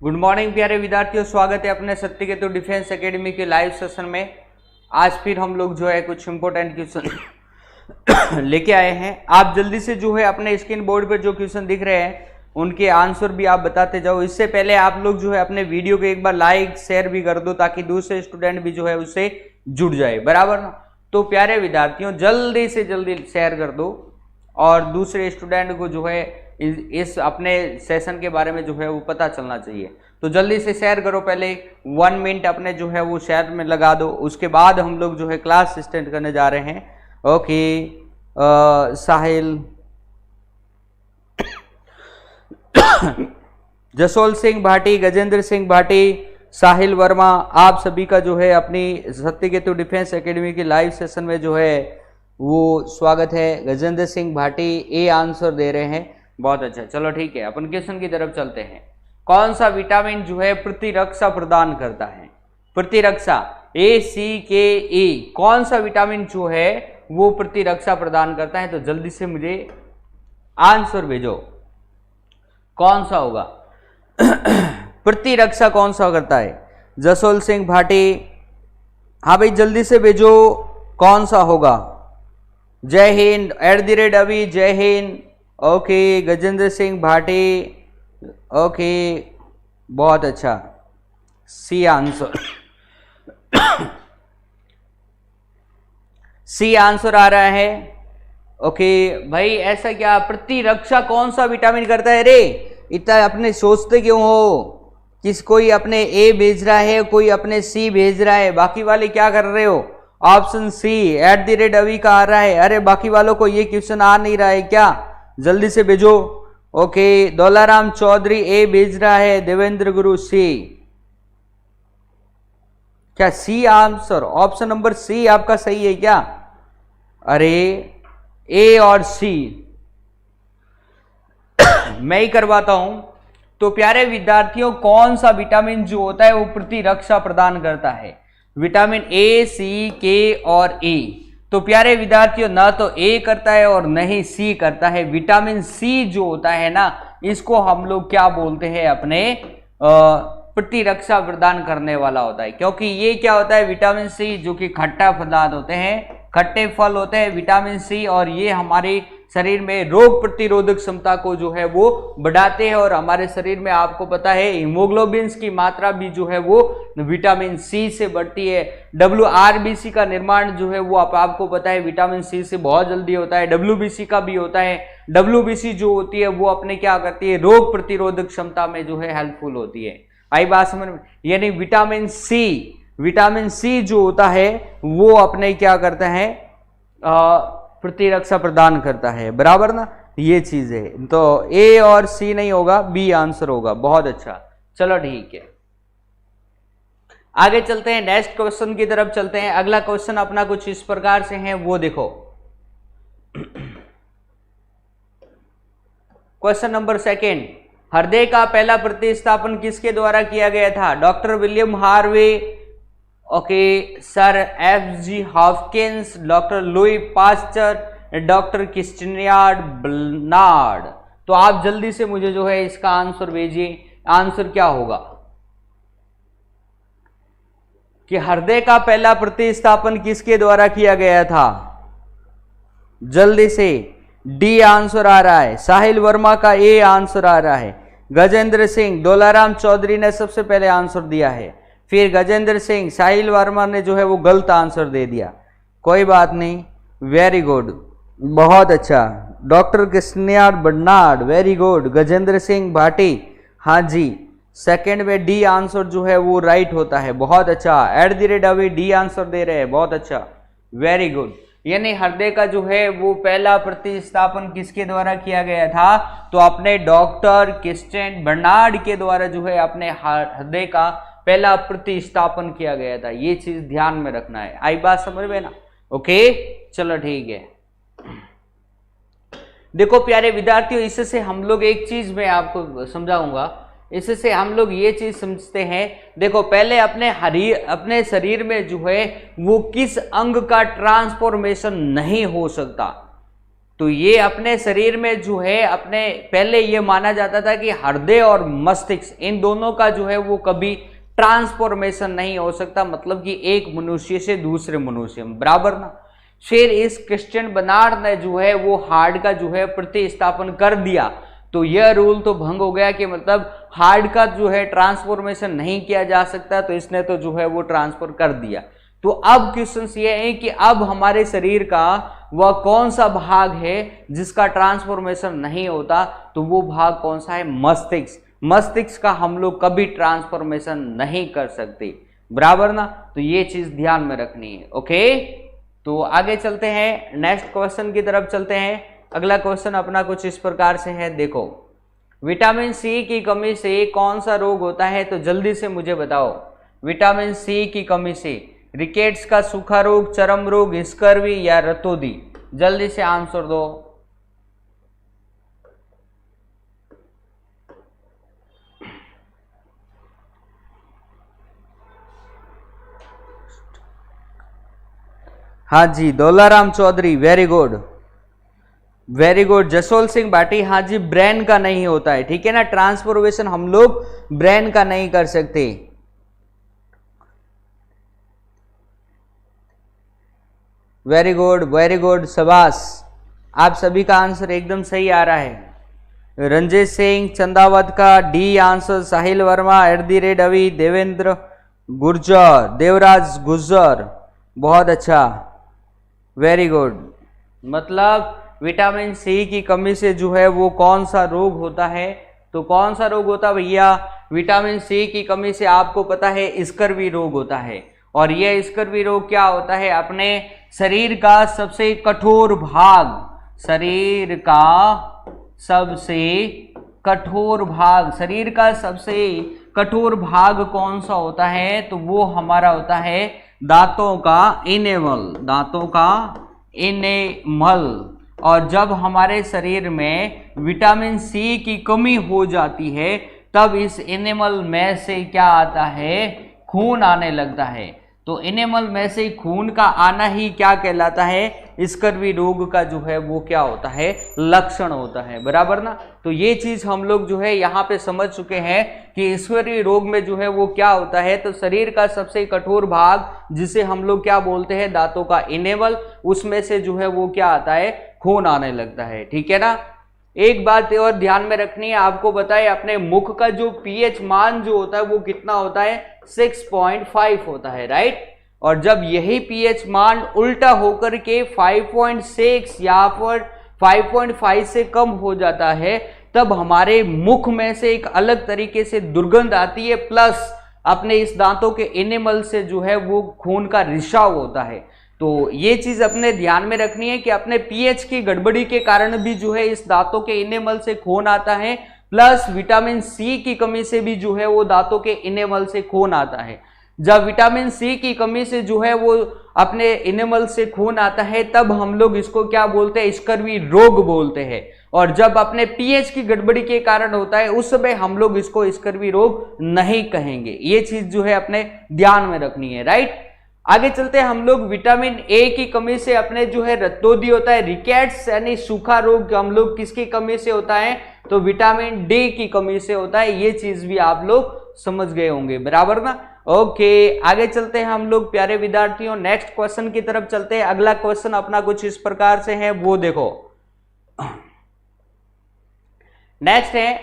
Good morning प्यारे विद्यार्थियों, स्वागत है अपने सत्यकेतु डिफेंस एकेडमी के लाइव सेशन में। आज फिर हम लोग जो है कुछ इंपॉर्टेंट क्वेश्चन लेके आए हैं। आप जल्दी से जो है अपने स्क्रीन बोर्ड पर जो क्वेश्चन दिख रहे हैं उनके आंसर भी आप बताते जाओ। इससे पहले आप लोग जो है अपने वीडियो को एक बार लाइक शेयर भी कर दो ताकि दूसरे स्टूडेंट भी जो है उससे जुड़ जाए, बराबर ना। तो प्यारे विद्यार्थियों जल्दी से जल्दी शेयर कर दो और दूसरे स्टूडेंट को जो है इस अपने सेशन के बारे में जो है वो पता चलना चाहिए। तो जल्दी से शेयर करो, पहले 1 मिनट अपने जो है वो शेयर में लगा दो। उसके बाद हम लोग जो है क्लास स्टार्ट करने जा रहे हैं। ओके साहिल जसोल सिंह भाटी, गजेंद्र सिंह भाटी, साहिल वर्मा, आप सभी का जो है अपनी सत्यकेतु डिफेंस एकेडमी की लाइव सेशन में जो है वो स्वागत है। गजेंद्र सिंह भाटी ए आंसर दे रहे हैं, बहुत अच्छा। चलो ठीक है, अपन क्वेश्चन की तरफ चलते हैं। कौन सा विटामिन जो है प्रतिरक्षा प्रदान करता है? प्रतिरक्षा ACKE कौन सा विटामिन जो है वो प्रतिरक्षा प्रदान करता है? तो जल्दी से मुझे आंसर भेजो, कौन सा होगा? प्रतिरक्षा कौन सा करता है? जसोल सिंह भाटी, हाँ भाई जल्दी से भेजो, कौन सा होगा? जय हिंद @अभी, जय हिंद। ओके गजेंद्र सिंह भाटी, ओके बहुत अच्छा, सी आंसर सी आंसर आ रहा है। ओके भाई ऐसा क्या प्रतिरक्षा कौन सा विटामिन करता है रे? इतना अपने सोचते क्यों हो? किस कोई अपने ए भेज रहा है, कोई अपने सी भेज रहा है, बाकी वाले क्या कर रहे हो? ऑप्शन सी @अभी का आ रहा है। अरे बाकी वालों को ये क्वेश्चन आ नहीं रहा है क्या? जल्दी से भेजो। ओके दौलाराम चौधरी ए भेज रहा है, देवेंद्र गुरु सी। क्या C answer? Option number C आपका सही है क्या? अरे ए और सी मैं ही करवाता हूं। तो प्यारे विद्यार्थियों कौन सा विटामिन जो होता है वो प्रतिरक्षा प्रदान करता है? विटामिन A, C, K और E। तो प्यारे विद्यार्थियों ना तो A करता है और न ही C करता है। विटामिन C जो होता है ना, इसको हम लोग क्या बोलते हैं? अपने प्रतिरक्षा प्रदान करने वाला होता है। क्योंकि ये क्या होता है? विटामिन C जो कि खट्टा पदार्थ होते हैं, खट्टे फल होते हैं विटामिन C, और ये हमारे शरीर में रोग प्रतिरोधक क्षमता को जो है वो बढ़ाते हैं। और हमारे शरीर में आपको पता है हीमोग्लोबिन की मात्रा भी जो है वो विटामिन C से बढ़ती है। WRBC का निर्माण जो है वो आपको पता है विटामिन C से बहुत जल्दी होता है। WBC का भी होता है। WBC जो होती है वो अपने क्या करती है? रोग प्रतिरोधक क्षमता में जो है हेल्पफुल होती है। आई बात समझ में? यानी विटामिन C जो होता है वो अपने क्या करता है? प्रतिरक्षा प्रदान करता है, बराबर ना। ये चीज है। तो A और C नहीं होगा, B आंसर होगा। बहुत अच्छा, चलो ठीक है, आगे चलते हैं, नेक्स्ट क्वेश्चन की तरफ चलते हैं। अगला क्वेश्चन अपना कुछ इस प्रकार से है, वो देखो। क्वेश्चन नंबर 2, हृदय का पहला प्रतिस्थापन किसके द्वारा किया गया था? Doctor William Harvey, okay sir FG Hopkins, doctor Louis Pasteur, doctor Christiaan Barnard. तो आप जल्दी से मुझे जो है इसका आंसर भेजिए। आंसर क्या होगा कि हृदय का पहला प्रतिस्थापन किसके द्वारा किया गया था? जल्दी से डी आंसर आ रहा है। साहिल वर्मा का ए आंसर आ रहा है। गजेंद्र सिंह, दौलाराम चौधरी ने सबसे पहले आंसर दिया है, फिर गजेंद्र सिंह, साहिल वर्मा ने जो है वो गलत आंसर दे दिया। कोई बात नहीं, वेरी गुड, बहुत अच्छा। Doctor Christiaan Barnard, very good. Gajendra Singh Bhati, हाँ जी, सेकंड में डी आंसर जो है वो राइट होता है। बहुत अच्छा, @अभी डी आंसर दे रहे हैं, बहुत अच्छा, वेरी गुड। यानी हृदय का जो है वो पहला प्रतिस्थापन किसके द्वारा किया गया था? तो अपने डॉक्टर क्रिस्टियान बर्नार्ड के द्वारा जो है अपने हृदय का पहला प्रतिस्थापन किया गया था। ये चीज ध्यान में रखना है। आई बात समझ में ना? ओके चलो ठीक है। देखो प्यारे विद्यार्थियों, इससे हम लोग एक चीज मैं आपको समझाऊंगा। इससे हम लोग ये चीज समझते हैं, देखो पहले अपने शरीर में जो है वो किस अंग का ट्रांसफॉर्मेशन नहीं हो सकता? तो ये अपने शरीर में जो है अपने पहले ये माना जाता था कि हृदय और मस्तिष्क इन दोनों का जो है वो कभी ट्रांसफॉर्मेशन नहीं हो सकता, मतलब कि एक मनुष्य से दूसरे मनुष्य में, बराबर ना। फिर इस क्रिश्चियन बर्नार्ड ने जो है वो हार्ट का जो है प्रतिस्थापन कर दिया, तो यह रूल तो भंग हो गया कि मतलब हार्ट का जो है ट्रांसफॉर्मेशन नहीं किया जा सकता, तो इसने तो जो है वो ट्रांसफर कर दिया। तो अब क्वेश्चन ये है कि अब हमारे शरीर का वह कौन सा भाग है जिसका ट्रांसफॉर्मेशन नहीं होता, तो वो भाग कौन सा है? मस्तिष्क। मस्तिष्क का हम लोग कभी ट्रांसफॉर्मेशन नहीं कर सकते, बराबर ना। तो ये चीज ध्यान में रखनी है। ओके, तो आगे चलते हैं, नेक्स्ट क्वेश्चन की तरफ चलते हैं। अगला क्वेश्चन अपना कुछ इस प्रकार से है, देखो विटामिन सी की कमी से कौन सा रोग होता है? तो जल्दी से मुझे बताओ, विटामिन सी की कमी से रिकेट्स का सूखा रोग, चर्म रोग, स्कर्वी या रतौंधी? जल्दी से आंसर दो। हाँ जी, Daularam Chaudhary, very good very good. Jasol Singh Bhati, हाँ जी, ब्रेन का नहीं होता है, ठीक है ना, ट्रांसफॉर्मेशन हम लोग ब्रेन का नहीं कर सकते। वेरी गुड, शाबाश, आप सभी का आंसर एकदम सही आ रहा है। रंजीत सिंह चंदावत का डी आंसर, साहिल वर्मा, @अवि, देवेंद्र गुर्जर, देवराज गुर्जर, बहुत अच्छा, वेरी गुड। मतलब विटामिन सी की कमी से जो है वो कौन सा रोग होता है? तो कौन सा रोग होता है भैया? विटामिन सी की कमी से आपको पता है स्कर्वी रोग होता है। और यह स्कर्वी रोग क्या होता है? अपने शरीर का सबसे कठोर भाग, शरीर का सबसे कठोर भाग, शरीर का सबसे कठोर भाग कौन सा होता है? तो वो हमारा होता है दांतों का इनेमल, दांतों का इनेमल। और जब हमारे शरीर में विटामिन सी की कमी हो जाती है तब इस इनेमल में से क्या आता है? खून आने लगता है। तो इनेमल में से खून का आना ही क्या कहलाता है? स्कर्वी रोग का जो है वो क्या होता है? लक्षण होता है, बराबर ना। तो ये चीज हम लोग जो है यहाँ पे समझ चुके हैं कि स्कर्वी रोग में जो है वो क्या होता है, तो शरीर का सबसे कठोर भाग जिसे हम लोग क्या बोलते हैं? दांतों का इनेमल, उसमें से जो है वो क्या आता है? खून आने लगता है, ठीक है ना। एक बात और ध्यान में रखनी है, आपको बताए अपने मुख का जो पीएच मान जो होता है वो कितना होता है? 6.5 होता है, राइट। और जब यही पीएच मान उल्टा होकर के 5.6 या फिर 5.5 से कम हो जाता है तब हमारे मुख में से एक अलग तरीके से दुर्गंध आती है, प्लस अपने इस दांतों के इनेमल से जो है वो खून का रिसाव होता है। तो ये चीज अपने ध्यान में रखनी है कि अपने पीएच की गड़बड़ी के कारण भी जो है इस दांतों के इनेमल से खून आता है, प्लस विटामिन सी की कमी से भी जो है वो दांतों के इनेमल से खून आता है। जब विटामिन सी की कमी से जो है वो अपने इनेमल से खून आता है तब हम लोग इसको क्या बोलते हैं? स्कर्वी रोग बोलते हैं। और जब अपने पीएच की गड़बड़ी के कारण होता है उस समय हम लोग इसको स्कर्वी रोग नहीं कहेंगे। ये चीज जो है अपने ध्यान में रखनी है, राइट। आगे चलते हैं हम लोग, विटामिन ए की कमी से अपने जो है रतौंधी होता है, रिकेट्स यानी सूखा रोग हम लोग किसकी कमी से होता है? तो विटामिन डी की कमी से होता है। ये चीज भी आप लोग समझ गए होंगे, बराबर ना। ओके, आगे चलते हैं हम लोग प्यारे विद्यार्थियों, नेक्स्ट क्वेश्चन की तरफ चलते हैं। अगला क्वेश्चन अपना कुछ इस प्रकार से है, वो देखो। नेक्स्ट है,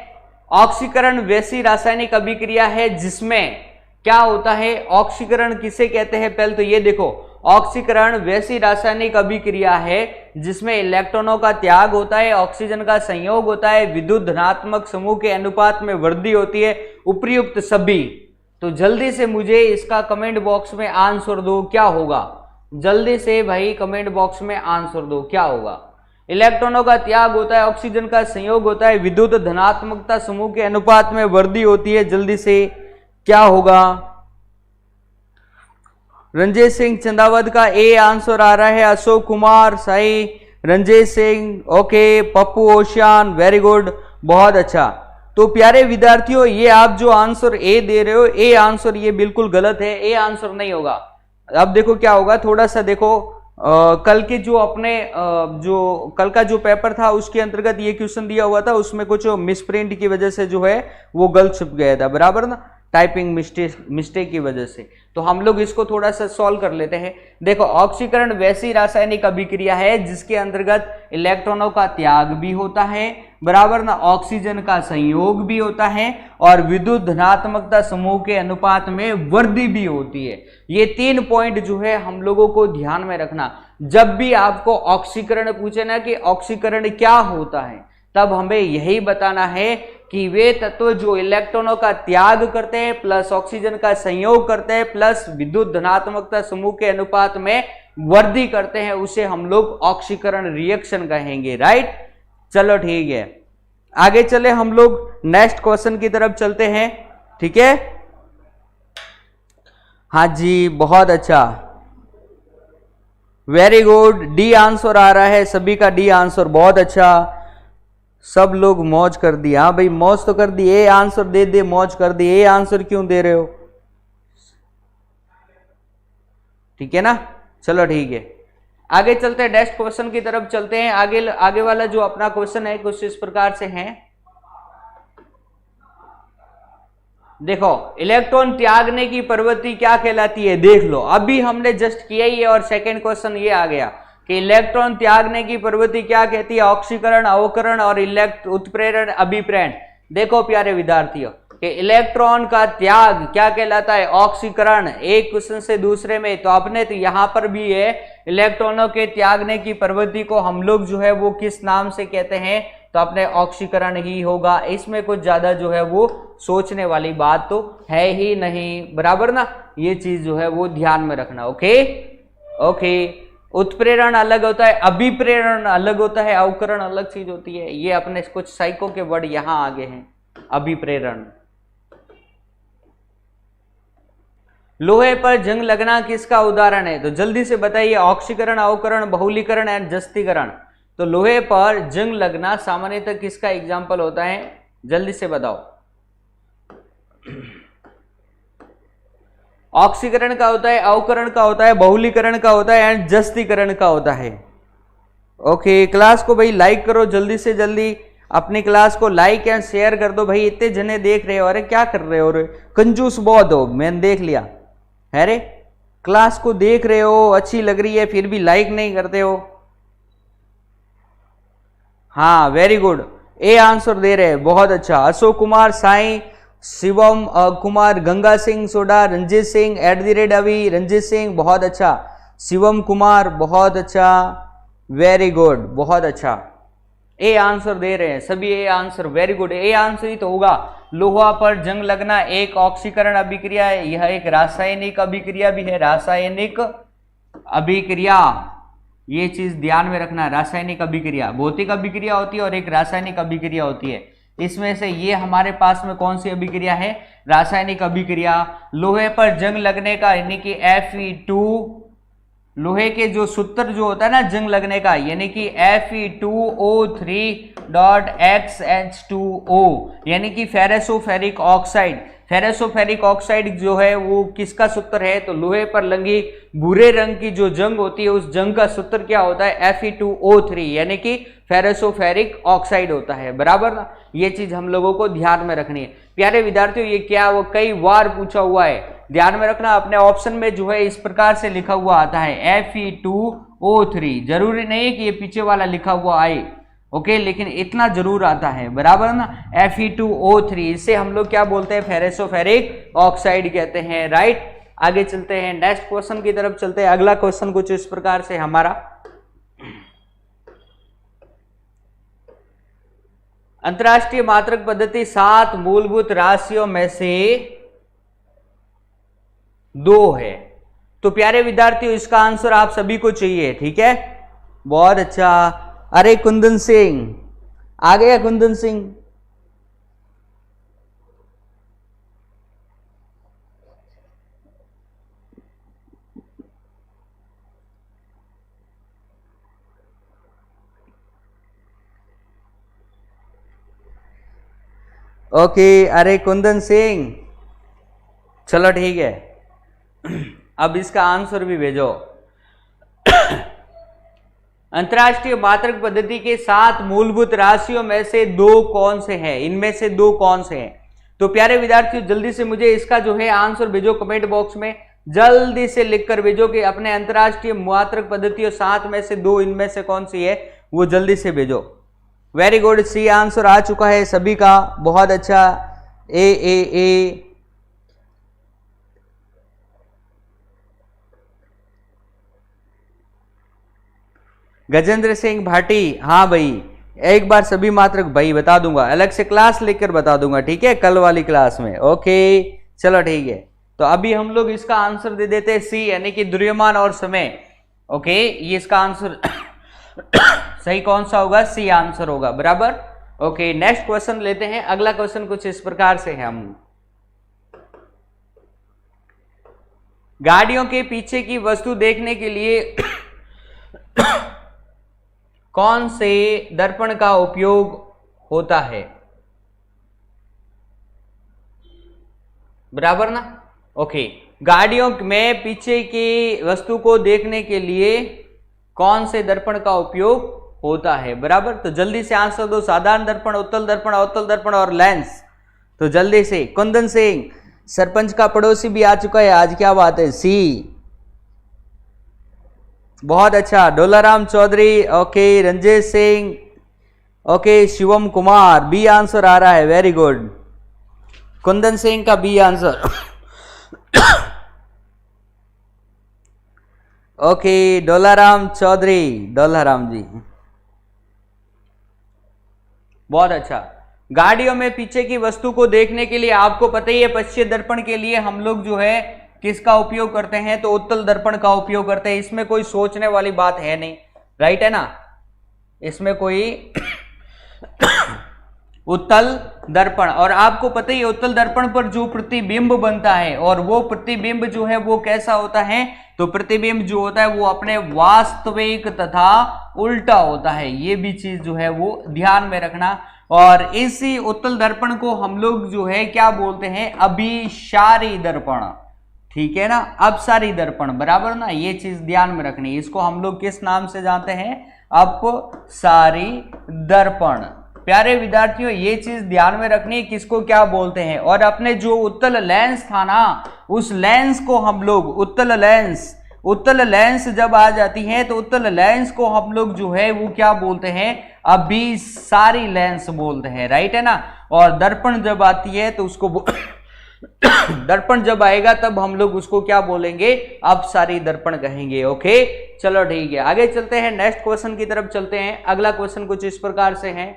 ऑक्सीकरण वैसी रासायनिक अभिक्रिया है जिसमें क्या होता है? ऑक्सीकरण किसे कहते हैं? पहले तो ये देखो, ऑक्सीकरण वैसी रासायनिक अभिक्रिया है जिसमें इलेक्ट्रॉनों का त्याग होता है, ऑक्सीजन का संयोग होता है, विद्युत धनात्मक समूह के अनुपात में वृद्धि होती है, उपर्युक्त सभी। तो जल्दी से मुझे इसका कमेंट बॉक्स में आंसर दो, क्या होगा? जल्दी से भाई कमेंट बॉक्स में आंसर दो, क्या होगा? इलेक्ट्रॉनों का त्याग होता है, ऑक्सीजन का संयोग होता है, विद्युत धनात्मकता समूह के अनुपात में वृद्धि होती है, जल्दी से क्या होगा? रंजीत सिंह चंदावत का ए आंसर आ रहा है, अशोक कुमार सही, Ranjit Singh okay, Pappu Oshiyan very good, बहुत अच्छा। तो प्यारे विद्यार्थियों, ये आप जो आंसर ए दे रहे हो, ए आंसर ये बिल्कुल गलत है, ए आंसर नहीं होगा। अब देखो क्या होगा, थोड़ा सा देखो, कल के जो अपने जो कल का जो पेपर था उसके अंतर्गत ये क्वेश्चन दिया हुआ था, उसमें कुछ मिसप्रिंट की वजह से जो है वो गलत छप गया था, बराबर ना, टाइपिंग मिस्टेक की वजह से। तो हम लोग इसको थोड़ा सा सॉल्व कर लेते हैं। देखो, ऑक्सीकरण वैसी रासायनिक अभिक्रिया है जिसके अंतर्गत इलेक्ट्रॉनों का त्याग भी होता है, बराबर ना, ऑक्सीजन का संयोग भी होता है और विद्युत धनात्मकता समूह के अनुपात में वृद्धि भी होती है। ये 3 पॉइंट जो है हम लोगों को ध्यान में रखना। जब भी आपको ऑक्सीकरण पूछे ना कि ऑक्सीकरण क्या होता है, तब हमें यही बताना है कि वे तत्व जो इलेक्ट्रॉनों का त्याग करते हैं प्लस ऑक्सीजन का संयोग करते हैं प्लस विद्युत धनात्मकता समूह के अनुपात में वृद्धि करते हैं, उसे हम लोग ऑक्सीकरण रिएक्शन कहेंगे, राइट। चलो ठीक है, आगे चले हम लोग नेक्स्ट क्वेश्चन की तरफ चलते हैं, ठीक है। हाँ जी, बहुत अच्छा, वेरी गुड, डी आंसर आ रहा है सभी का, डी आंसर, बहुत अच्छा, सब लोग मौज कर दिए। हाँ भाई, मौज तो कर दी, ए आंसर दे दे, मौज कर दी, ए आंसर क्यों दे रहे हो, ठीक है ना। चलो ठीक है, आगे चलते हैं, नेक्स्ट क्वेश्चन की तरफ चलते हैं। आगे वाला जो अपना क्वेश्चन है कुछ इस प्रकार से है। देखो, इलेक्ट्रॉन त्यागने की प्रवृत्ति क्या कहलाती है, देख लो, अभी हमने जस्ट किया ही है और सेकंड क्वेश्चन ये आ गया कि इलेक्ट्रॉन त्यागने की प्रवृत्ति क्या कहती है, ऑक्सीकरण, अवकरण और उत्प्रेरण, अभिप्रेरण। देखो प्यारे विद्यार्थियों, कि इलेक्ट्रॉन का त्याग क्या कहलाता है, ऑक्सीकरण, एक क्वेश्चन से दूसरे में। तो अपने तो यहां पर भी है, इलेक्ट्रॉनों के त्यागने की प्रवृत्ति को हम लोग जो है वो किस नाम से कहते हैं, तो अपने ऑक्सीकरण ही होगा। इसमें कुछ ज्यादा जो है वो सोचने वाली बात तो है ही नहीं, बराबर ना, ये चीज जो है वो ध्यान में रखना। ओके ओके, उत्प्रेरण अलग होता है, अभिप्रेरण अलग होता है, अवकरण अलग चीज होती है। ये अपने कुछ साइको के वर्ड यहां आगे हैं। अभिप्रेरण, लोहे पर जंग लगना किसका उदाहरण है, तो जल्दी से बताइए, ऑक्सीकरण, अवकरण, बहुलीकरण एंड जस्तीकरण। तो लोहे पर जंग लगना सामान्यतः किसका एग्जाम्पल होता है, जल्दी से बताओ। ऑक्सीकरण का होता है, अवकरण का होता है, बहुलीकरण का होता है एंड जस्तीकरण का होता है। ओके, क्लास को भाई लाइक करो, जल्दी से जल्दी अपनी क्लास को लाइक एंड शेयर कर दो भाई, इतने जने देख रहे हो, अरे क्या कर रहे हो रे, कंजूस बहुत हो, मैंने देख लिया है रे, क्लास को देख रहे हो, अच्छी लग रही है, फिर भी लाइक नहीं करते हो। हाँ वेरी गुड, ए आंसर दे रहे हैं, बहुत अच्छा। अशोक कुमार, साई, शिवम कुमार, गंगा सिंह सोडा, रंजीत सिंह @अभी, रंजीत सिंह बहुत अच्छा, शिवम कुमार बहुत अच्छा, वेरी गुड, बहुत अच्छा, ए आंसर दे रहे हैं सभी, A answer, very good, A answer ही तो होगा। लोहा पर जंग लगना एक ऑक्सीकरण अभिक्रिया है, यह एक रासायनिक अभिक्रिया भी है, रासायनिक अभिक्रिया, ये चीज ध्यान में रखना। रासायनिक अभिक्रिया भौतिक अभिक्रिया होती है और एक रासायनिक अभिक्रिया होती है, इसमें से ये हमारे पास में कौन सी अभिक्रिया है, रासायनिक अभिक्रिया। लोहे पर जंग लगने का यानी कि Fe2, लोहे के जो सूत्र जो होता है ना जंग लगने का, यानी कि Fe2O3.XH2O, यानी कि फेरेसोफेरिक ऑक्साइड। फेरेसोफेरिक ऑक्साइड जो है वो किसका सूत्र है, तो लोहे पर लगी भूरे रंग की जो जंग होती है उस जंग का सूत्र क्या होता है, Fe2O3, यानी कि फेरेसोफेरिक ऑक्साइड होता है, बराबर ना। ये चीज हम लोगों को ध्यान में रखनी है प्यारे विद्यार्थियों। ये क्या वो कई बार पूछा हुआ है, ध्यान में रखना। अपने ऑप्शन में जो है इस प्रकार से लिखा हुआ आता है Fe2O3, जरूरी नहीं है कि ये पीछे वाला लिखा हुआ आए, ओके, लेकिन इतना जरूर आता है, बराबर ना, Fe2O3, इसे हम लोग क्या बोलते हैं, फेरेसोफेरिक ऑक्साइड कहते हैं, राइट। आगे चलते हैं, नेक्स्ट क्वेश्चन की तरफ चलते हैं। अगला क्वेश्चन कुछ इस प्रकार से हमारा, अंतरराष्ट्रीय मात्रक पद्धति 7 मूलभूत राशियों में से 2 है। तो प्यारे विद्यार्थियों इसका आंसर आप सभी को चाहिए, ठीक है, बहुत अच्छा। अरे कुंदन सिंह आ गया, कुंदन सिंह, ओके, अरे कुंदन सिंह, चलो ठीक है, अब इसका आंसर भी भेजो। अंतरराष्ट्रीय मात्रक पद्धति के 7 मूलभूत राशियों में से 2 कौन से हैं? इनमें से 2 कौन से हैं? तो प्यारे विद्यार्थियों जल्दी से मुझे इसका जो है आंसर भेजो कमेंट बॉक्स में, जल्दी से लिखकर भेजो कि अपने अंतरराष्ट्रीय मात्रक पद्धतियों 7 में से 2 इनमें से कौन सी है, वो जल्दी से भेजो। वेरी गुड, सी आंसर आ चुका है सभी का, बहुत अच्छा। ए गजेंद्र सिंह भाटी, हाँ भाई एक बार सभी मात्रक भाई बता दूंगा, अलग से क्लास लेकर बता दूंगा, ठीक है, कल वाली क्लास में। ओके चलो ठीक है, तो अभी हम लोग इसका आंसर दे देते हैं सी, यानी कि द्रव्यमान और समय। ओके ये इसका आंसर सही कौन सा होगा? सी आंसर होगा, बराबर। ओके नेक्स्ट क्वेश्चन लेते हैं। अगला क्वेश्चन कुछ इस प्रकार से है, हम गाड़ियों के पीछे की वस्तु देखने के लिए कौन से दर्पण का उपयोग होता है? बराबर ना। ओके गाड़ियों में पीछे की वस्तु को देखने के लिए कौन से दर्पण का उपयोग होता है? बराबर, तो जल्दी से आंसर दो। साधारण दर्पण, उत्तल दर्पण, अवतल दर्पण और लेंस। तो जल्दी से। कुंदन सिंह सरपंच का पड़ोसी भी आ चुका है आज, क्या बात है, सी बहुत अच्छा। Dolaram Chaudhary, okay. Ranjesh Singh, okay. Shivam Kumar, B answer आ रहा है, वेरी गुड। कुंदन सिंह का B answer okay. Dolaram Chaudhary, Dolaram ji बहुत अच्छा। गाड़ियों में पीछे की वस्तु को देखने के लिए आपको पता ही है, पश्चिम दर्पण के लिए हम लोग जो है किसका उपयोग करते हैं? तो उत्तल दर्पण का उपयोग करते हैं। इसमें कोई सोचने वाली बात है नहीं, राइट है ना, इसमें कोई उत्तल दर्पण। और आपको पता ही है उत्तल दर्पण पर जो प्रतिबिंब बनता है, और वो प्रतिबिंब जो है वो कैसा होता है? तो प्रतिबिंब जो होता है वो अपने वास्तविक तथा उल्टा होता है। ये भी चीज जो है वो ध्यान में रखना। और इसी उत्तल दर्पण को हम लोग जो है क्या बोलते हैं? अभिसारी दर्पण, ठीक है ना, अपसारी दर्पण, बराबर ना, ये चीज ध्यान में रखनी। इसको हम लोग किस नाम से जानते हैं? अपसारी दर्पण। प्यारे विद्यार्थियों ये चीज ध्यान में रखनी, किसको क्या बोलते हैं। और अपने जो उत्तल लेंस था ना, उस लेंस को हम लोग उत्तल लेंस जब आ जाती है तो उत्तल लेंस को हम लोग जो है वो क्या बोलते हैं? अभिसारी लेंस बोलते हैं, राइट है ना। और दर्पण जब आती है तो उसको दर्पण जब आएगा तब हम लोग उसको क्या बोलेंगे? अपसारी दर्पण कहेंगे। ओके चलो ठीक है, आगे चलते हैं, नेक्स्ट क्वेश्चन की तरफ चलते हैं। अगला क्वेश्चन कुछ इस प्रकार से है,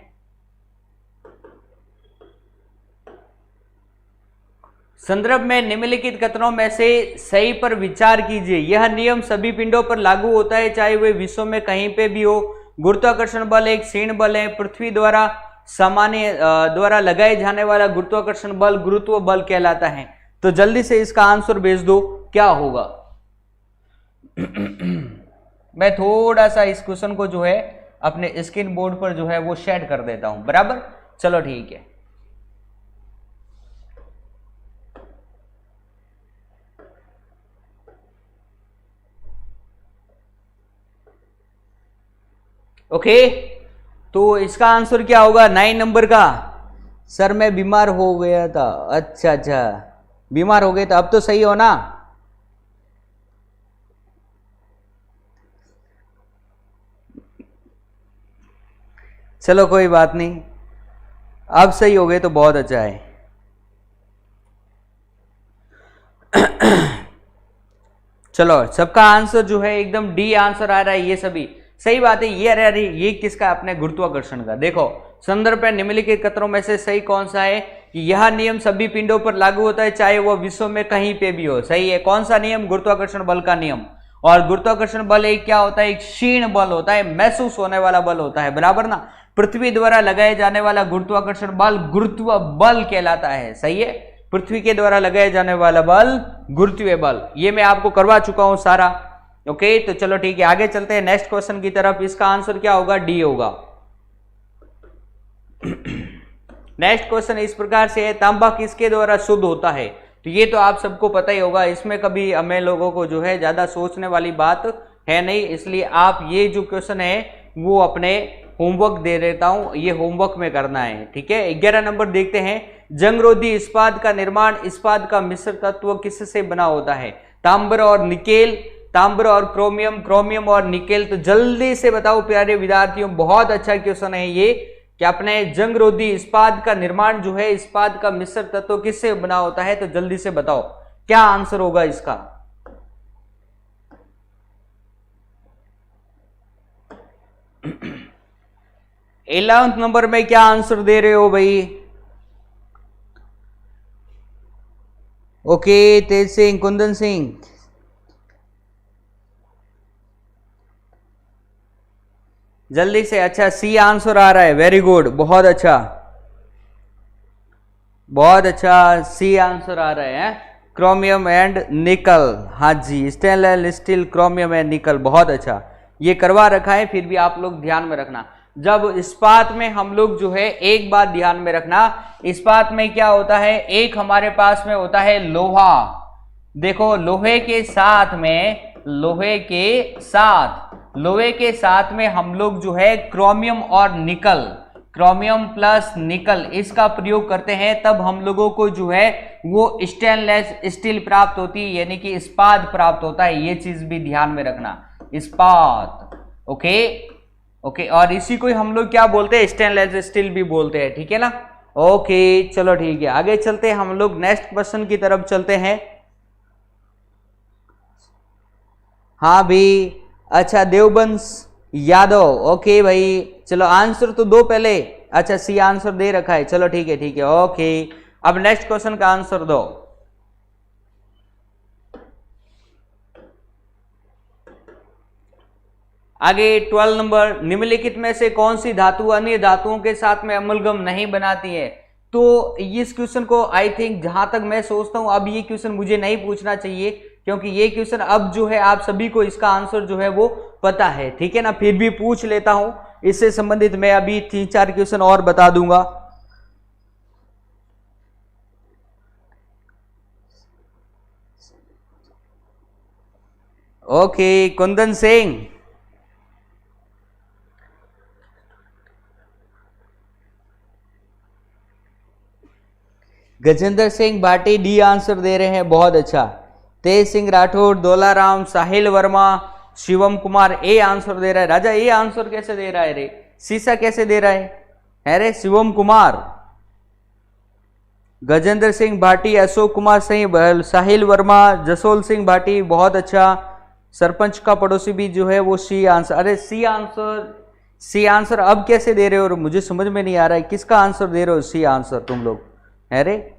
संदर्भ में निम्नलिखित कथनों में से सही पर विचार कीजिए। यह नियम सभी पिंडों पर लागू होता है, चाहे वे विश्व में कहीं पे भी हो। गुरुत्वाकर्षण बल एक क्षीण बल है। पृथ्वी द्वारा सामान्य द्वारा लगाए जाने वाला गुरुत्वाकर्षण बल गुरुत्व बल कहलाता है। तो जल्दी से इसका आंसर भेज दो, क्या होगा? मैं थोड़ा सा इस क्वेश्चन को जो है अपने स्क्रीन बोर्ड पर जो है वो शेयर कर देता हूं, बराबर। चलो ठीक है, ओके तो इसका आंसर क्या होगा? 9 नंबर का। सर मैं बीमार हो गया था। अच्छा अच्छा, बीमार हो गए तो अब तो सही हो ना? चलो कोई बात नहीं, अब सही हो गए तो बहुत अच्छा है। चलो सबका आंसर जो है एकदम डी आंसर आ रहा है, ये सभी सही बात है। ये अरे ये किसका? अपने गुरुत्वाकर्षण का। देखो संदर्भ में निम्नलिखित कथनों में से सही कौन सा है? कि यह नियम सभी पिंडों पर लागू होता है, चाहे वह विश्व में कहीं पे भी हो। सही है। कौन सा नियम? गुरुत्वाकर्षण बल का नियम। और गुरुत्वाकर्षण बल एक क्या होता है? एक क्षीण बल होता है, महसूस होने वाला बल होता है, बराबर ना। पृथ्वी द्वारा लगाए जाने वाला गुरुत्वाकर्षण बल गुरुत्व बल कहलाता है। सही है, पृथ्वी के द्वारा लगाए जाने वाला बल गुरुत्वीय बल। ये मैं आपको करवा चुका हूं सारा। ओके तो चलो ठीक है, आगे चलते हैं नेक्स्ट क्वेश्चन की तरफ। इसका आंसर क्या होगा? डी होगा। नेक्स्ट क्वेश्चन इस प्रकार से है, तांबा किसके द्वारा शुद्ध होता है? तो ये तो आप सबको पता ही होगा, इसमें कभी हमें लोगों को जो है ज्यादा सोचने वाली बात है नहीं, इसलिए आप ये जो क्वेश्चन है वो अपने होमवर्क दे देता हूं, ये होमवर्क में करना है, ठीक है। 11 नंबर देखते हैं, जंगरोधी इस्पात का निर्माण इस्पात का मिश्र तत्व किससे बना होता है? तांबर और निकेल, तांबर और क्रोमियम, क्रोमियम और निकेल। तो जल्दी से बताओ प्यारे विद्यार्थियों, बहुत अच्छा क्वेश्चन है ये कि अपने जंगरोधी इस्पात का निर्माण जो है इस्पात का मिश्र तत्व किससे बना होता है? तो जल्दी से बताओ क्या आंसर होगा इसका। 11th नंबर में क्या आंसर दे रहे हो भाई? ओके, तेज सिंह, कुंदन सिंह, जल्दी से। अच्छा, सी आंसर आ रहा है, वेरी गुड, बहुत अच्छा, बहुत अच्छा, सी आंसर आ रहा है। क्रोमियम एंड निकल, हाँ जी, stainless steel, chromium and nickel, बहुत अच्छा, ये करवा रखा है, फिर भी आप लोग ध्यान में रखना। जब इस्पात में हम लोग जो है, एक बात ध्यान में रखना, इस्पात में क्या होता है, एक हमारे पास में होता है लोहा। देखो, लोहे के साथ में, लोहे के साथ में हम लोग जो है क्रोमियम और निकल, क्रोमियम प्लस निकल, इसका प्रयोग करते हैं, तब हम लोगों को जो है वो स्टेनलेस स्टील प्राप्त होती है, यानी कि इस्पात प्राप्त होता है। ये चीज भी ध्यान में रखना, इस्पात, ओके ओके। और इसी को हम लोग क्या बोलते हैं? स्टेनलेस स्टील भी बोलते हैं, ठीक है ना। ओके, चलो ठीक है, आगे चलते हैं हम लोग, नेक्स्ट क्वेश्चन की तरफ चलते हैं। हाँ भी, अच्छा, देवबंश यादव, ओके भाई, चलो आंसर तो दो पहले। अच्छा, सी आंसर दे रखा है, चलो ठीक है ठीक है, ओके। अब नेक्स्ट क्वेश्चन का आंसर दो। आगे 12 नंबर, निम्नलिखित में से कौन सी धातु अन्य धातुओं के साथ में अमलगम नहीं बनाती है? तो इस क्वेश्चन को आई थिंक, जहां तक मैं सोचता हूं, अब ये क्वेश्चन मुझे नहीं पूछना चाहिए, क्योंकि ये क्वेश्चन अब जो है आप सभी को इसका आंसर जो है वो पता है, ठीक है ना। फिर भी पूछ लेता हूं, इससे संबंधित मैं अभी 3-4 क्वेश्चन और बता दूंगा। Okay, Kundan Singh, Gajendra Singh Bhati D answer दे रहे हैं, बहुत अच्छा। तेज सिंह राठौर, दोलाराम, साहिल वर्मा, शिवम कुमार ए आंसर दे रहा है। राजा, ए आंसर कैसे दे रहा है रे? सीसा कैसे दे रहा है? अरे शिवम कुमार, गजेंद्र सिंह भाटी, अशोक कुमार सिंह, साहिल वर्मा, जसोल सिंह भाटी, बहुत अच्छा। सरपंच का पड़ोसी भी जो है वो सी आंसर। अरे सी आंसर अब कैसे दे रहे हो? मुझे समझ में नहीं आ रहा है, किसका आंसर दे रहे हो सी आंसर तुम लोग? अरे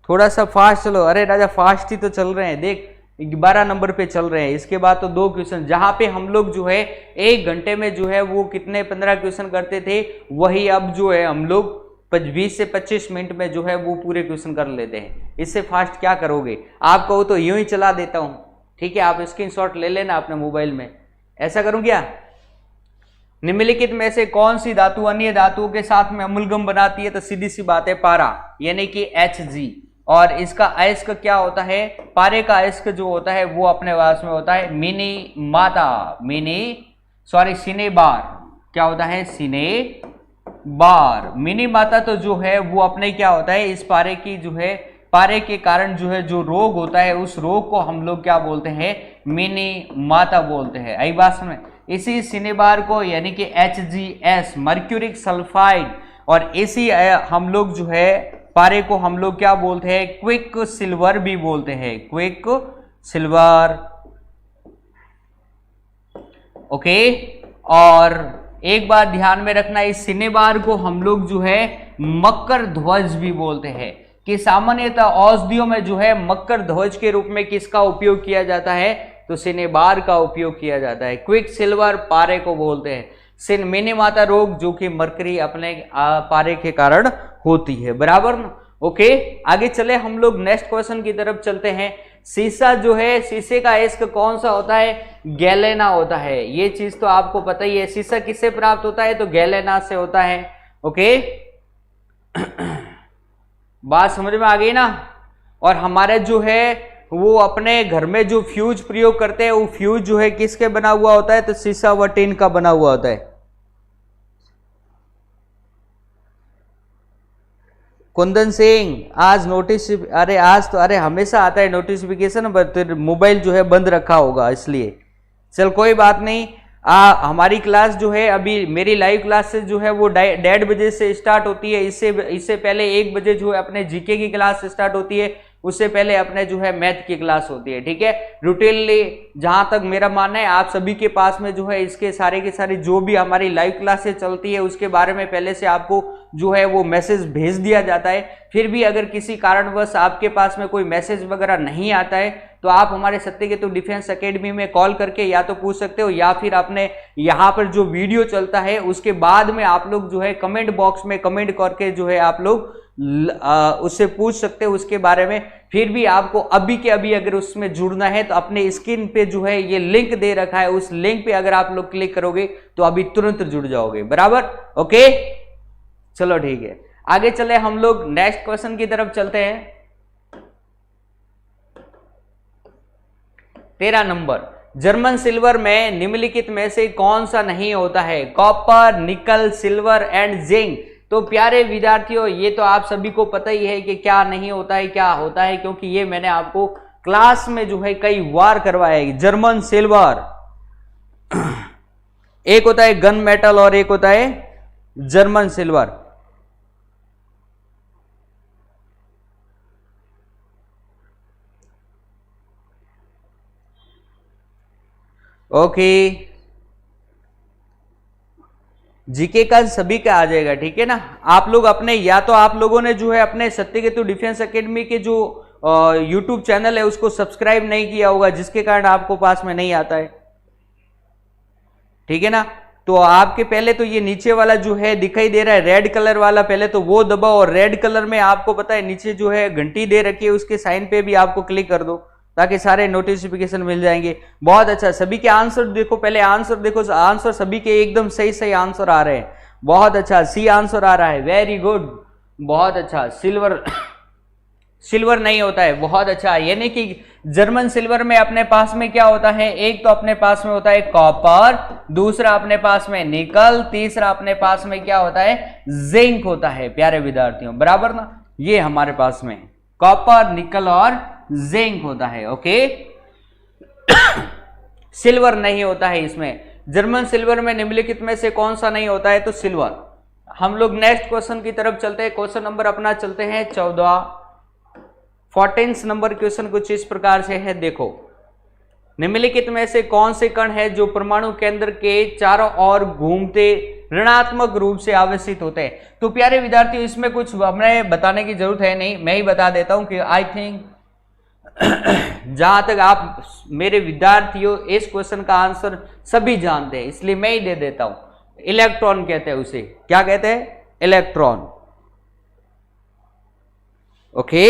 थोड़ा सा फास्ट चलो। अरे राजा, फास्ट ही तो चल रहे हैं, देख 12 नंबर पे चल रहे हैं। इसके बाद तो 2 क्वेश्चन, जहां पे हम लोग जो है 1 घंटे में जो है वो कितने 15 क्वेश्चन करते थे, वही अब जो है हम लोग 20 से 25 मिनट में जो है वो पूरे क्वेश्चन कर लेते हैं। इससे फास्ट क्या करोगे? आप कहो तो यूं ही चला देता हूं, ठीक है, आप स्क्रीनशॉट ले लेना अपने मोबाइल में। ऐसा करूं क्या? निम्नलिखित में से कौन सी धातु अन्य धातुओं के साथ में अम्लगम बनाती है? तो सीधी सी बात है, पारा, यानी कि Hg। और इसका अयस्क क्या होता है? पारे का अयस्क जो होता है वो अपने पास में होता है सिनेबार। क्या होता है? सिनेबार। मिनी माता तो जो है वो अपने क्या होता है, इस पारे की जो है, पारे के कारण जो है जो रोग होता है, उस रोग को हम लोग क्या बोलते हैं? मिनी माता बोलते हैं। आई बात समझ? इसी सिनेबार को यानी कि HgS, मर्क्यूरिक सल्फाइड, और इसी हम लोग जो है पारे को हम लोग क्या बोलते हैं? क्विक सिल्वर भी बोलते हैं, क्विक सिल्वर, ओके। और एक बात ध्यान में रखना, इस सिनेबार को हम लोग जो है मकर ध्वज भी बोलते हैं, कि सामान्यतः औषधियों में जो है मकर ध्वज के रूप में किसका उपयोग किया जाता है? तो सिनेबार का उपयोग किया जाता है। क्विक सिल्वर पारे को बोलते हैं। मिनी माता रोग जो कि मरकरी अपने पारे के कारण होती है, बराबर ना? ओके, आगे चले हम लोग नेक्स्ट क्वेश्चन की तरफ चलते हैं। सीसा जो है, शीशे का अयस्क कौन सा होता है? गैलेना होता है। ये चीज तो आपको पता ही है। सीसा किससे प्राप्त होता है? तो गैलेना से होता है, ओके। बात समझ में आ गई ना? और हमारे जो है वो अपने घर में जो फ्यूज प्रयोग करते हैं वो फ्यूज जो है किसके बना हुआ होता है? तो सीसा व टीन का बना हुआ होता है। कुंदन सिंह, आज नोटिस, अरे आज तो अरे हमेशा आता है नोटिफिकेशन, बट मोबाइल जो है बंद रखा होगा इसलिए। चल कोई बात नहीं। हमारी क्लास जो है अभी मेरी लाइव क्लासेस जो है वो 1:30 से स्टार्ट होती है। इससे पहले 1 बजे जो है अपने जीके की क्लास स्टार्ट होती है, उससे पहले अपने जो है मैथ की क्लास होती है। ठीक है, रूटीनली जहां तक मेरा मानना है आप सभी के पास में जो है इसके सारे के सारी जो भी हमारी लाइव क्लासेस चलती है उसके बारे में पहले से आपको जो है वो मैसेज भेज दिया जाता है। फिर भी अगर किसी कारणवश आपके पास में कोई मैसेज वगैरह नहीं आता है तो आप हमारे सत्यकेतु डिफेंस एकेडमी में कॉल करके या तो पूछ सकते हो, या फिर आपने यहाँ पर जो वीडियो चलता है उसके बाद में आप लोग जो है कमेंट बॉक्स में कमेंट करके जो है आप लोग उससे पूछ सकते हो उसके बारे में। फिर भी आपको अभी के अभी अगर उसमें जुड़ना है तो अपने स्क्रीन पे जो है ये लिंक दे रखा है, उस लिंक पे अगर आप लोग क्लिक करोगे तो अभी तुरंत जुड़ जाओगे। बराबर, ओके, चलो ठीक है, आगे चले हम लोग नेक्स्ट क्वेश्चन की तरफ चलते हैं। 13 नंबर, जर्मन सिल्वर में निम्नलिखित में से कौन सा नहीं होता है? कॉपर, निकल, सिल्वर एंड जिंक। तो प्यारे विद्यार्थियों ये तो आप सभी को पता ही है कि क्या नहीं होता है क्या होता है, क्योंकि ये मैंने आपको क्लास में जो है कई बार करवाया है। जर्मन सिल्वर एक होता है गन मेटल और एक होता है जर्मन सिल्वर। ओके, जीके का सभी का आ जाएगा, ठीक है ना। आप लोग अपने या तो आप लोगों ने जो है अपने सत्यकेतु डिफेंस एकेडमी के जो यूट्यूब चैनल है उसको सब्सक्राइब नहीं किया होगा, जिसके कारण आपको पास में नहीं आता है, ठीक है ना। तो आपके पहले तो ये नीचे वाला जो है दिखाई दे रहा है रेड कलर वाला, पहले तो वो दबाओ और रेड कलर में आपको पता है नीचे जो है घंटी दे रखी है उसके साइन पे भी आपको क्लिक कर दो ताकि सारे नोटिफिकेशन मिल जाएंगे। बहुत अच्छा, सभी के आंसर देखो, पहले आंसर देखो, आंसर सभी के एकदम सही सही आंसर आ रहे हैं। बहुत अच्छा, सी आंसर आ रहा है, वेरी गुड, बहुत अच्छा। सिल्वर नहीं होता है, बहुत अच्छा। यानी कि जर्मन सिल्वर में अपने पास में क्या होता है? एक तो अपने पास में होता है कॉपर, दूसरा अपने पास में निकल, तीसरा अपने पास में क्या होता है? जिंक होता है। प्यारे विद्यार्थियों बराबर ना, ये हमारे पास में कॉपर, निकल और जिंक होता है। ओके, सिल्वर नहीं होता है इसमें। जर्मन सिल्वर में निम्नलिखित में से कौन सा नहीं होता है? तो सिल्वर। हम लोग नेक्स्ट क्वेश्चन की तरफ चलते हैं। क्वेश्चन नंबर अपना चलते हैं 14 नंबर क्वेश्चन कुछ इस प्रकार से है, देखो। निम्नलिखित में से कौन से कण है जो परमाणु केंद्र के चारों ओर घूमते ऋणात्मक रूप से आवेशित होते हैं? तो प्यारे विद्यार्थियों इसमें कुछ हमें बताने की जरूरत है नहीं, मैं ही बता देता हूं कि आई थिंक जहां तक आप मेरे विद्यार्थियों इस क्वेश्चन का आंसर सभी जानते हैं, इसलिए मैं ही दे देता हूं। इलेक्ट्रॉन कहते हैं उसे, क्या कहते हैं? इलेक्ट्रॉन। ओके,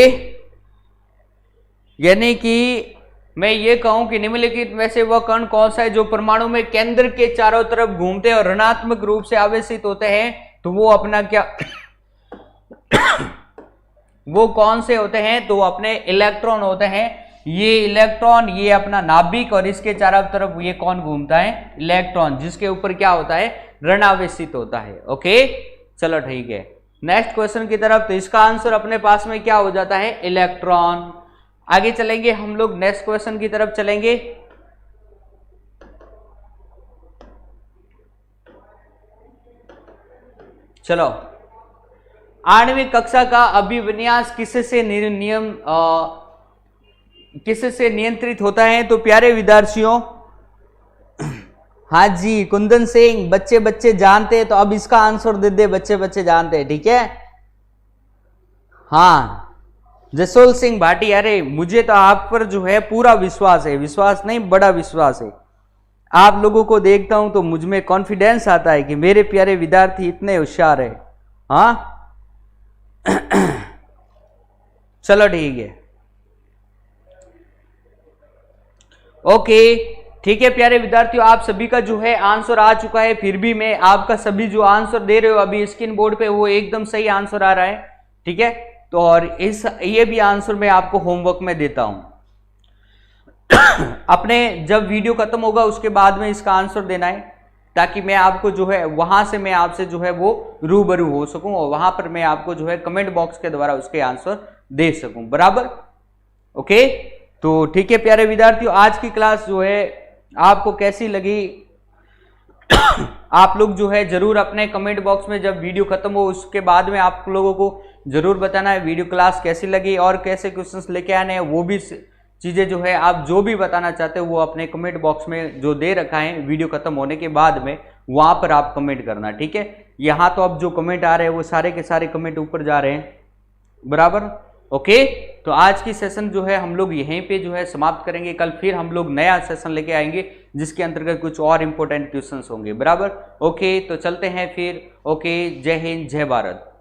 यानी कि मैं ये कहूं कि निम्नलिखित में से वह कण कौन सा है जो परमाणु में केंद्र के चारों तरफ घूमते हैं और ऋणात्मक रूप से आवेशित होते हैं? तो वो अपना क्या वो कौन से होते हैं? तो अपने इलेक्ट्रॉन होते हैं। ये इलेक्ट्रॉन, ये अपना नाभिक और इसके चारों तरफ ये कौन घूमता है? इलेक्ट्रॉन, जिसके ऊपर क्या होता है? ऋण आवेशित होता है। ओके, चलो ठीक है, नेक्स्ट क्वेश्चन की तरफ। तो इसका आंसर अपने पास में क्या हो जाता है? इलेक्ट्रॉन। आगे चलेंगे हम लोग, नेक्स्ट क्वेश्चन की तरफ चलेंगे। चलो, आणविक कक्षा का अभिविन्यास किससे नियंत्रित होता है? तो प्यारे विद्यार्थियों, हाँ जी कुंदन सिंह, बच्चे जानते हैं तो अब इसका आंसर दे दे, बच्चे जानते हैं, ठीक है। हाँ जसोल सिंह भाटी, अरे मुझे तो आप पर जो है पूरा विश्वास है, विश्वास नहीं बड़ा विश्वास है। आप लोगों को देखता हूं तो मुझ में कॉन्फिडेंस आता है कि मेरे प्यारे विद्यार्थी इतने होशियार है। हाँ चलो ठीक है, ओके ठीक है प्यारे विद्यार्थियों, आप सभी का जो है आंसर आ चुका है। फिर भी मैं आपका सभी जो आंसर दे रहे हो अभी स्क्रीन बोर्ड पे वो एकदम सही आंसर आ रहा है, ठीक है। तो और ये भी आंसर मैं आपको होमवर्क में देता हूं, अपने जब वीडियो खत्म होगा उसके बाद में इसका आंसर देना है, ताकि मैं आपको जो है वहां से मैं आपसे जो है वो रूबरू हो सकूं और वहां पर मैं आपको जो है कमेंट बॉक्स के द्वारा उसके आंसर दे सकूं, बराबर। ओके, तो ठीक है प्यारे विद्यार्थियों, आज की क्लास जो है आपको कैसी लगी आप लोग जो है जरूर अपने कमेंट बॉक्स में जब वीडियो खत्म हो उसके बाद में आप लोगों को जरूर बताना है वीडियो क्लास कैसी लगी और कैसे क्वेश्चंस लेके आने हैं। वो भी चीजें जो है आप जो भी बताना चाहते हो वो अपने कमेंट बॉक्स में जो दे रखा है वीडियो खत्म होने के बाद में वहां पर आप कमेंट करना, ठीक है। यहाँ तो अब जो कमेंट आ रहे हैं वो सारे के सारे कमेंट ऊपर जा रहे हैं, बराबर। ओके, तो आज की सेशन जो है हम लोग यहीं पे जो है समाप्त करेंगे। कल फिर हम लोग नया सेशन लेके आएंगे जिसके अंतर्गत कुछ और इंपॉर्टेंट क्वेश्चंस होंगे, बराबर। ओके, तो चलते हैं फिर। ओके, जय हिंद, जय भारत।